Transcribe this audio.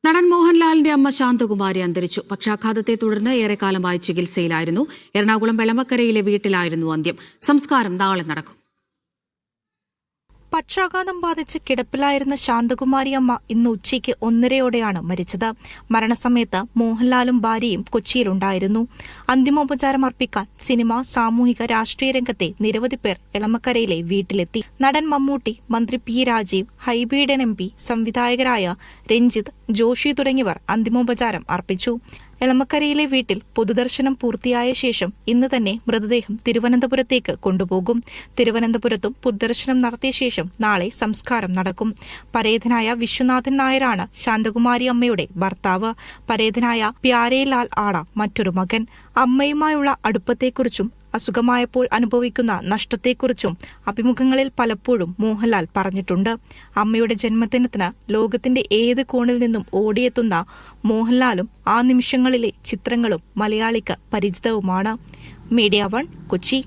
നടൻ മോഹൻലാലിന്റെ അമ്മ ശാന്തകുമാരി അന്തരിച്ചു. പക്ഷാഘാതത്തെ തുടർന്ന് ഏറെക്കാലമായി ചികിത്സയിലായിരുന്നു. എറണാകുളം വെളമക്കരയിലെ വീട്ടിലായിരുന്നു അന്ത്യം. സംസ്കാരം നാളെ നടക്കും. പക്ഷാഘാതം ബാധിച്ച് കിടപ്പിലായിരുന്ന ശാന്തകുമാരി അമ്മ ഇന്ന് ഉച്ചയ്ക്ക് 1:30 മരിച്ചത്. മരണസമയത്ത് മോഹൻലാലും ഭാര്യയും കൊച്ചിയിലുണ്ടായിരുന്നു. അന്തിമോപചാരം അർപ്പിക്കാൻ സിനിമ, സാമൂഹിക, രാഷ്ട്രീയ രംഗത്തെ നിരവധി പേർ എളമക്കരയിലെ വീട്ടിലെത്തി. നടൻ മമ്മൂട്ടി, മന്ത്രി പി രാജീവ്, ഹൈബീഡൻ MP, സംവിധായകരായ രഞ്ജിത്ത്, ജോഷി തുടങ്ങിയവർ അന്തിമോപചാരം അർപ്പിച്ചു. എളമക്കരയിലെ വീട്ടിൽ പൊതുദർശനം പൂർത്തിയായ ശേഷം ഇന്ന് തന്നെ മൃതദേഹം തിരുവനന്തപുരത്തേക്ക് കൊണ്ടുപോകും. തിരുവനന്തപുരത്തും പൊതുദർശനം നടത്തിയ ശേഷം നാളെ സംസ്കാരം നടക്കും. പരേതനായ വിശ്വനാഥൻ നായരാണ് ശാന്തകുമാരി അമ്മയുടെ ഭർത്താവ്. പരേതനായ പ്യാരേലാൽ ആണ് മറ്റൊരു മകൻ. അമ്മയുമായുള്ള അടുപ്പത്തെക്കുറിച്ചും അസുഖമായപ്പോൾ അനുഭവിക്കുന്ന നഷ്ടത്തെക്കുറിച്ചും അഭിമുഖങ്ങളിൽ പലപ്പോഴും മോഹൻലാൽ പറഞ്ഞിട്ടുണ്ട്. അമ്മയുടെ ജന്മദിനത്തിന് ലോകത്തിന്റെ ഏത് കോണിൽ നിന്നും ഓടിയെത്തുന്ന മോഹൻലാലും ആ നിമിഷങ്ങളിലെ ചിത്രങ്ങളും മലയാളിക്ക് പരിചിതവുമാണ്. മീഡിയ 1 കൊച്ചി.